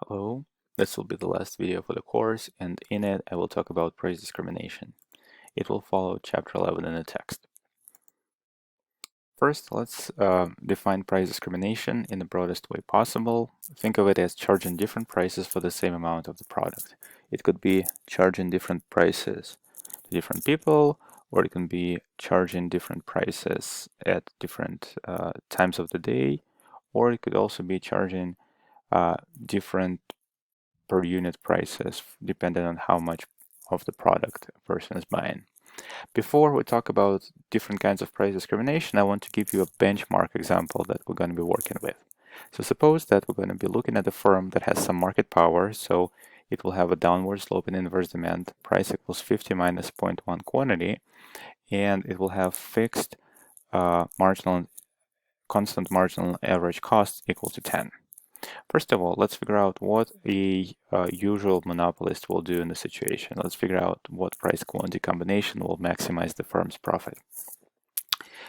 Hello, this will be the last video for the course, and in it I will talk about price discrimination. It will follow chapter 11 in the text. First, let's define price discrimination in the broadest way possible. Think of it as charging different prices for the same amount of the product. It could be charging different prices to different people, or it can be charging different prices at different times of the day, or it could also be charging different per unit prices depending on how much of the product a person is buying. Before we talk about different kinds of price discrimination, I want to give you a benchmark example that we're going to be working with. So suppose that we're going to be looking at a firm that has some market power, so it will have a downward slope in inverse demand, price equals 50 minus 0.1 quantity, and it will have fixed constant marginal average cost equal to 10. First of all, let's figure out what a usual monopolist will do in the situation. Let's figure out what price-quantity combination will maximize the firm's profit.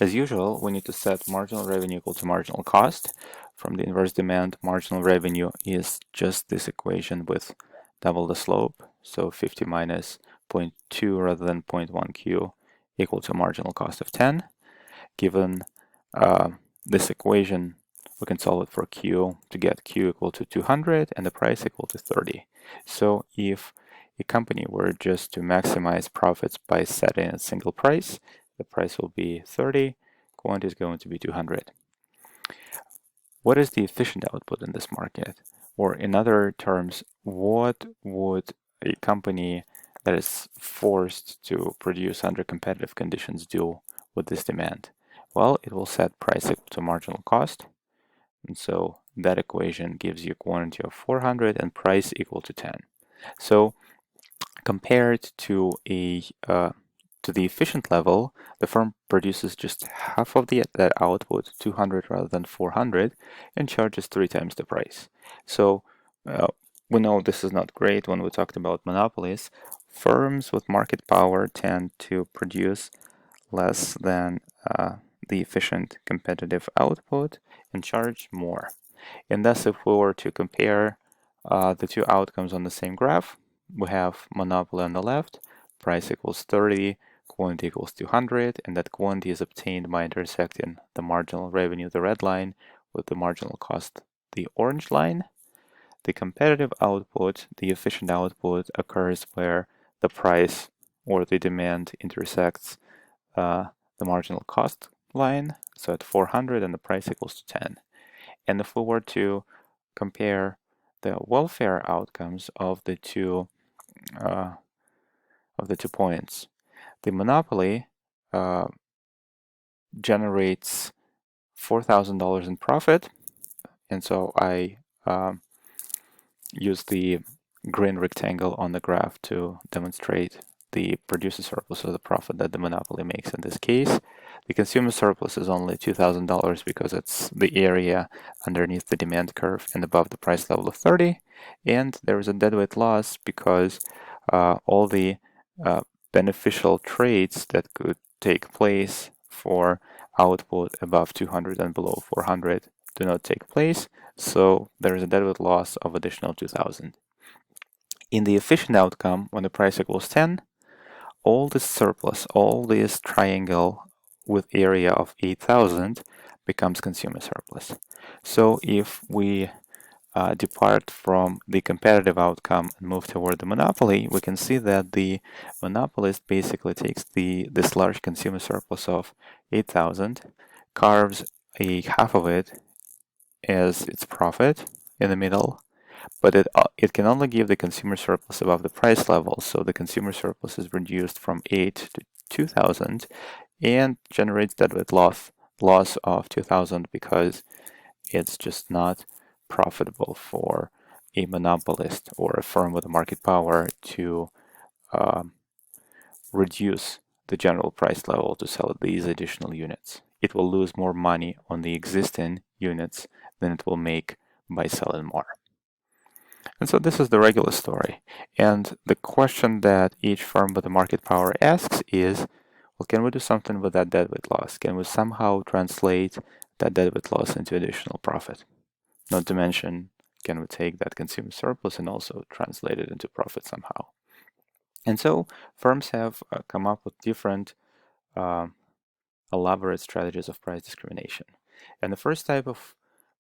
As usual, we need to set marginal revenue equal to marginal cost. From the inverse demand, marginal revenue is just this equation with double the slope, so 50 minus 0.2 rather than 0.1 Q equal to marginal cost of 10. Given this equation, we can solve it for Q to get Q equal to 200 and the price equal to 30. So if a company were just to maximize profits by setting a single price, the price will be 30, quantity is going to be 200. What is the efficient output in this market? Or in other terms, what would a company that is forced to produce under competitive conditions do with this demand? Well, it will set price equal to marginal cost. And so that equation gives you quantity of 400 and price equal to 10. So compared to the efficient level, the firm produces just half of that output, 200 rather than 400, and charges 3 times the price. So we know this is not great when we talked about monopolies. Firms with market power tend to produce less than the efficient competitive output and charge more. And thus, if we were to compare the two outcomes on the same graph, we have monopoly on the left, price equals 30, quantity equals 200, and that quantity is obtained by intersecting the marginal revenue, the red line, with the marginal cost, the orange line. The competitive output, the efficient output, occurs where the price or the demand intersects the marginal cost line, so at 400 and the price equals to 10. And if we were to compare the welfare outcomes of the two points, the monopoly generates $4,000 in profit, and so I use the green rectangle on the graph to demonstrate the producer surplus or the profit that the monopoly makes in this case. The consumer surplus is only $2,000 because it's the area underneath the demand curve and above the price level of 30. And there is a deadweight loss because all the beneficial trades that could take place for output above 200 and below 400 do not take place. So there is a deadweight loss of additional 2,000. In the efficient outcome, when the price equals 10, all this surplus, all this triangle with area of 8,000 becomes consumer surplus. So if we depart from the competitive outcome and move toward the monopoly, we can see that the monopolist basically takes this large consumer surplus of 8,000, carves a half of it as its profit in the middle, but it can only give the consumer surplus above the price level, so the consumer surplus is reduced from 8 to 2,000 and generates deadweight loss of 2,000 because it's just not profitable for a monopolist or a firm with a market power to reduce the general price level to sell these additional units. It will lose more money on the existing units than it will make by selling more. And so this is the regular story. And the question that each firm with a market power asks is, well, can we do something with that deadweight loss? Can we somehow translate that deadweight loss into additional profit? Not to mention, can we take that consumer surplus and also translate it into profit somehow? And so firms have come up with different elaborate strategies of price discrimination. And the first type of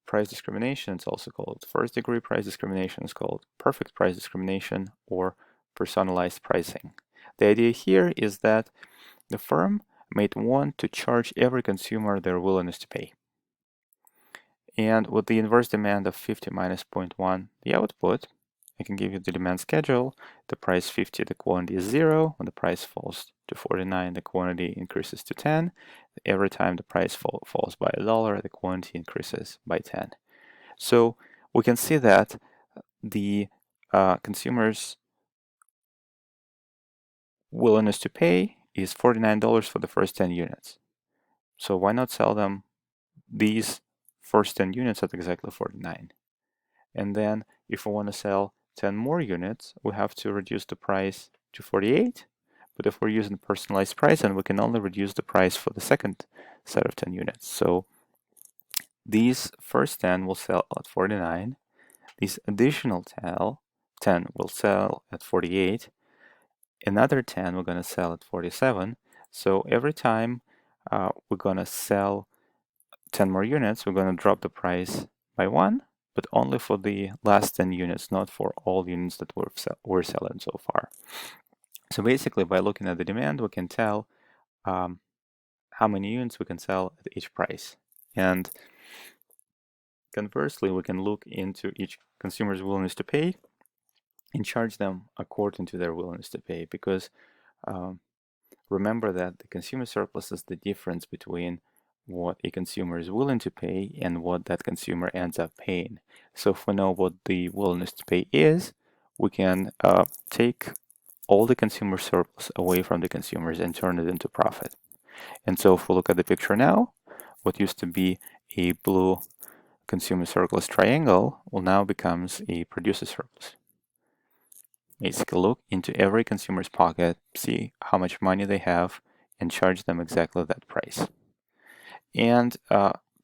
price discrimination, it's also called first-degree price discrimination, is called perfect price discrimination or personalized pricing. The idea here is that the firm might want to charge every consumer their willingness to pay. And with the inverse demand of 50 minus 0.1, the output, I can give you the demand schedule. The price 50, the quantity is 0. When the price falls to 49, the quantity increases to 10. Every time the price falls by $1, the quantity increases by 10. So we can see that the consumer's willingness to pay is $49 for the first 10 units. So why not sell them these first 10 units at exactly 49? And then if we want to sell 10 more units, we have to reduce the price to 48. But if we're using personalized pricing, we can only reduce the price for the second set of 10 units. So these first 10 will sell at 49. These additional 10 will sell at 48. Another 10 we're going to sell at 47. So every time we're going to sell 10 more units, we're going to drop the price by 1, but only for the last 10 units, not for all units that we're selling so far. So basically, by looking at the demand, we can tell how many units we can sell at each price. And conversely, we can look into each consumer's willingness to pay and charge them according to their willingness to pay, because remember that the consumer surplus is the difference between what a consumer is willing to pay and what that consumer ends up paying. So if we know what the willingness to pay is, we can take all the consumer surplus away from the consumers and turn it into profit. And so if we look at the picture now, what used to be a blue consumer surplus triangle will now becomes a producer surplus. Basically look into every consumer's pocket, see how much money they have, and charge them exactly that price. And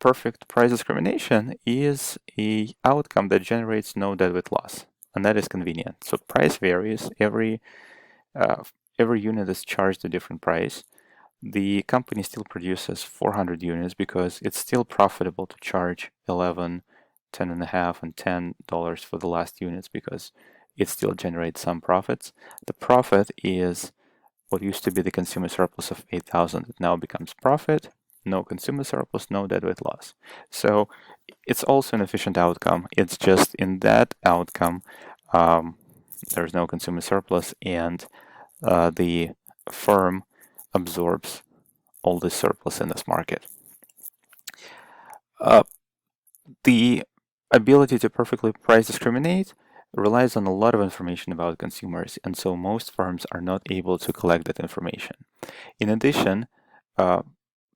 perfect price discrimination is an outcome that generates no deadweight loss, and that is convenient. So price varies. Every unit is charged a different price. The company still produces 400 units because it's still profitable to charge 11, 10.5, and $10 for the last units because it still generates some profits. The profit is what used to be the consumer surplus of 8,000. It now becomes profit. No consumer surplus, no deadweight loss. So it's also an efficient outcome. It's just in that outcome, there's no consumer surplus, and the firm absorbs all the surplus in this market. The ability to perfectly price discriminate relies on a lot of information about consumers, and so most firms are not able to collect that information. In addition,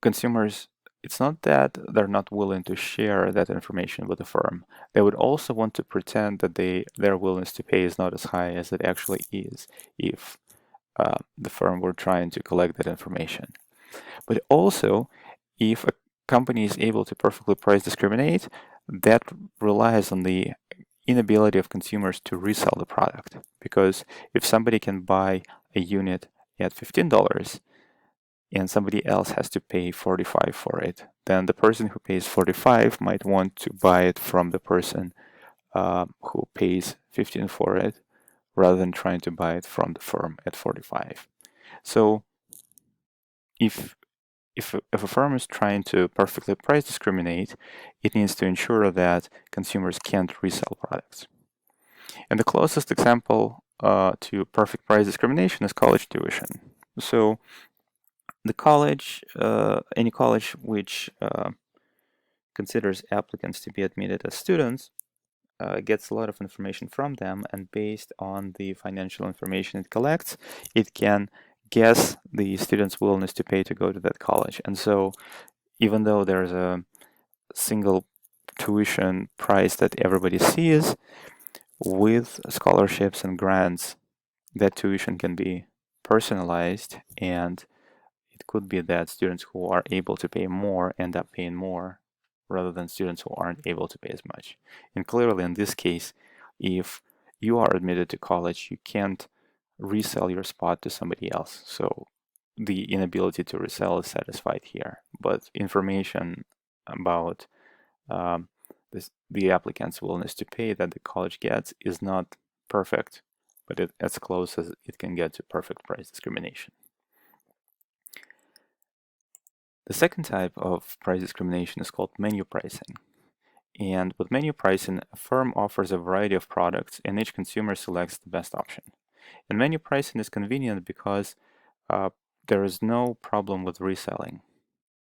consumers, it's not that they're not willing to share that information with the firm. They would also want to pretend that their willingness to pay is not as high as it actually is if the firm were trying to collect that information. But also, if a company is able to perfectly price discriminate, that relies on the inability of consumers to resell the product. Because if somebody can buy a unit at $15 and somebody else has to pay $45 for it, then the person who pays $45 might want to buy it from the person who pays $15 for it, rather than trying to buy it from the firm at $45. So if a firm is trying to perfectly price discriminate, it needs to ensure that consumers can't resell products. And the closest example to perfect price discrimination is college tuition. So the college, any college which considers applicants to be admitted as students, gets a lot of information from them, and based on the financial information it collects, it can guess the student's willingness to pay to go to that college. And so even though there's a single tuition price that everybody sees, with scholarships and grants, that tuition can be personalized, and it could be that students who are able to pay more end up paying more rather than students who aren't able to pay as much. And clearly in this case, if you are admitted to college, you can't resell your spot to somebody else. So the inability to resell is satisfied here. But information about the applicant's willingness to pay that the college gets is not perfect, but it's as close as it can get to perfect price discrimination. The second type of price discrimination is called menu pricing. And with menu pricing, a firm offers a variety of products and each consumer selects the best option. And menu pricing is convenient because there is no problem with reselling.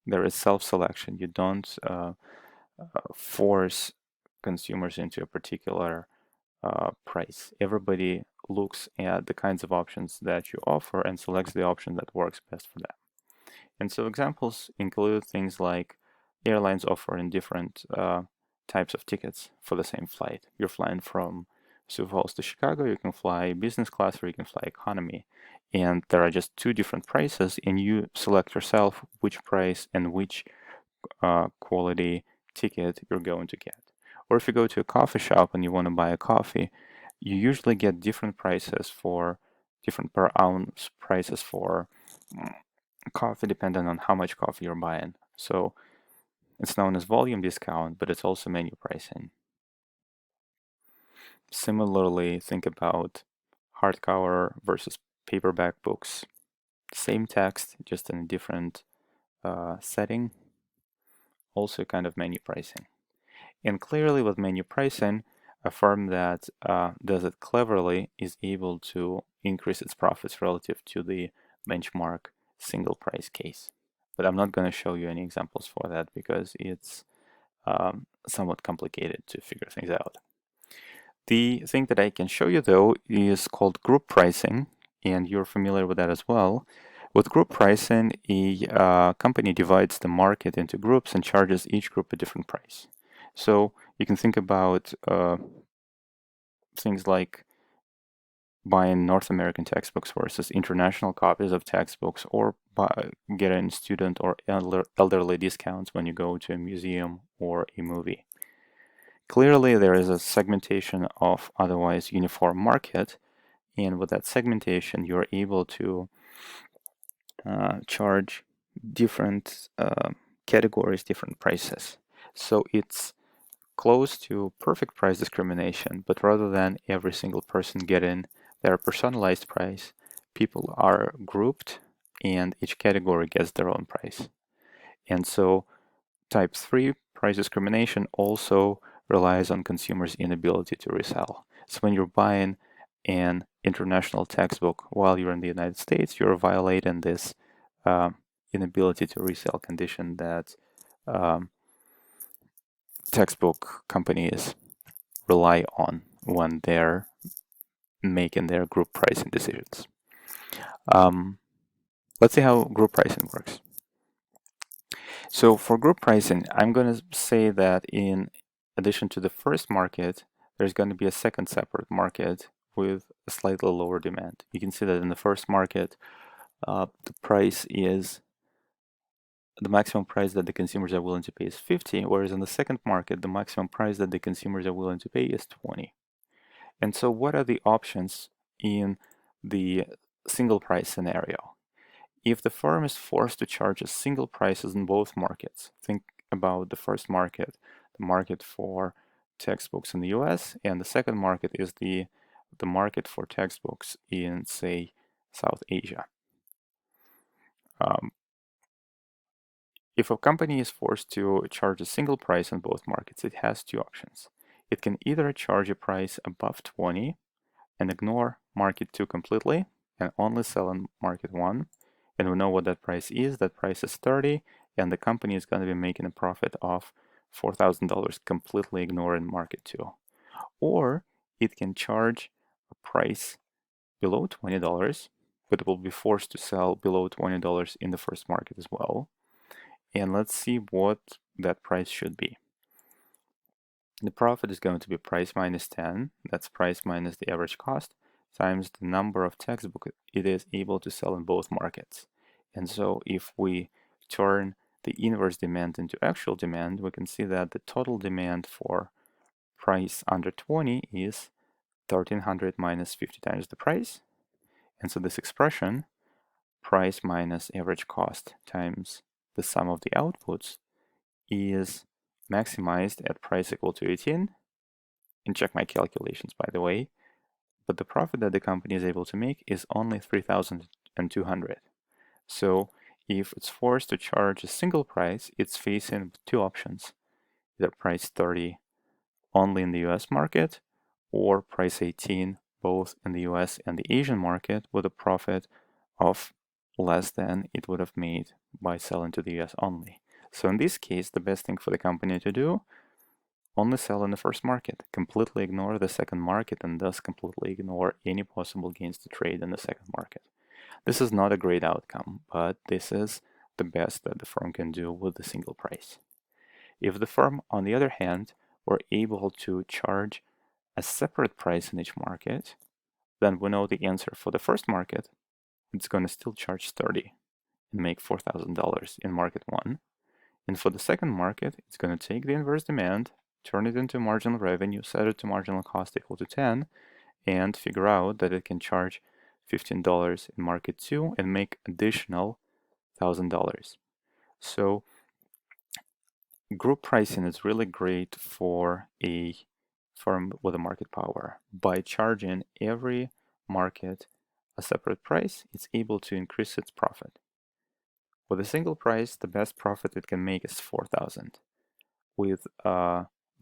There is self-selection. You don't force consumers into a particular price. Everybody looks at the kinds of options that you offer and selects the option that works best for them. And so examples include things like airlines offering different types of tickets for the same flight. You're flying from Sioux Falls to Chicago, you can fly business class or you can fly economy. And there are just two different prices, and you select yourself which price and which quality ticket you're going to get. Or if you go to a coffee shop and you want to buy a coffee, you usually get different prices for different per ounce prices for coffee depending on how much coffee you're buying. So it's known as volume discount, but it's also menu pricing. Similarly, think about hardcover versus paperback books. Same text, just in a different setting. Also kind of menu pricing. And clearly with menu pricing, a firm that does it cleverly is able to increase its profits relative to the benchmark single price case. But I'm not going to show you any examples for that because it's somewhat complicated to figure things out. The thing that I can show you though is called group pricing, and you're familiar with that as well. With group pricing, a company divides the market into groups and charges each group a different price. So you can think about things like buying North American textbooks versus international copies of textbooks, or getting student or elderly discounts when you go to a museum or a movie. Clearly, there is a segmentation of otherwise uniform market, and with that segmentation, you're able to charge different categories, different prices. So it's close to perfect price discrimination, but rather than every single person getting their personalized price, people are grouped and each category gets their own price. And so type 3 price discrimination also relies on consumers' inability to resell. So when you're buying an international textbook while you're in the United States, you're violating this inability to resell condition that textbook companies rely on when they're making their group pricing decisions. Let's see how group pricing works. So for group pricing, I'm going to say that in addition to the first market, there's going to be a second separate market with a slightly lower demand. You can see that in the first market, the price is the maximum price that the consumers are willing to pay is 50, whereas in the second market, the maximum price that the consumers are willing to pay is 20. And so what are the options in the single price scenario? If the firm is forced to charge a single prices in both markets, think about the first market, the market for textbooks in the US, and the second market is the market for textbooks in, say, South Asia. If a company is forced to charge a single price in both markets, it has two options. It can either charge a price above 20 and ignore market 2 completely and only sell in market 1. And we know what that price is. That price is 30, and the company is going to be making a profit of $4,000, completely ignoring market 2. Or it can charge a price below $20, but it will be forced to sell below $20 in the first market as well. And let's see what that price should be. The profit is going to be price minus 10, that's price minus the average cost, times the number of textbooks it is able to sell in both markets. And so if we turn the inverse demand into actual demand, we can see that the total demand for price under 20 is 1300 minus 50 times the price. And so this expression, price minus average cost times the sum of the outputs, is maximized at price equal to 18. And check my calculations, by the way. But the profit that the company is able to make is only 3,200. So if it's forced to charge a single price, it's facing two options: either price 30 only in the US market, or price 18 both in the US and the Asian market, with a profit of less than it would have made by selling to the US only. So in this case, the best thing for the company to do, only sell in the first market, completely ignore the second market, and thus completely ignore any possible gains to trade in the second market. This is not a great outcome, but this is the best that the firm can do with the single price. If the firm, on the other hand, were able to charge a separate price in each market, then we know the answer for the first market. It's going to still charge 30 and make $4,000 in market 1. And for the second market, it's going to take the inverse demand, turn it into marginal revenue, set it to marginal cost equal to 10, and figure out that it can charge $15 in market 2 and make additional $1,000. So group pricing is really great for a firm with a market power. By charging every market a separate price, it's able to increase its profit. With a single price, the best profit it can make is 4,000. With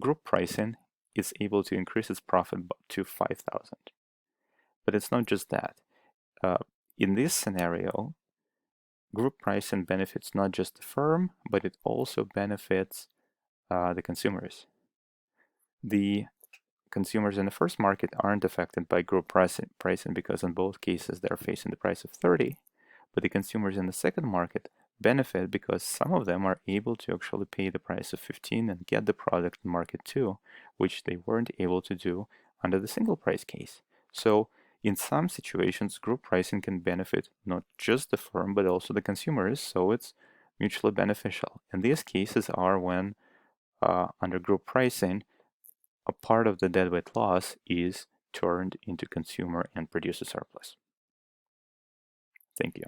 group pricing, it's able to increase its profit to 5,000. But it's not just that. In this scenario, group pricing benefits not just the firm, but it also benefits the consumers. The consumers in the first market aren't affected by group pricing because in both cases they're facing the price of 30, but the consumers in the second market benefit because some of them are able to actually pay the price of 15 and get the product in market 2, which they weren't able to do under the single price case. So in some situations, group pricing can benefit not just the firm, but also the consumers, so it's mutually beneficial. And these cases are when, under group pricing, a part of the deadweight loss is turned into consumer and producer surplus. Thank you.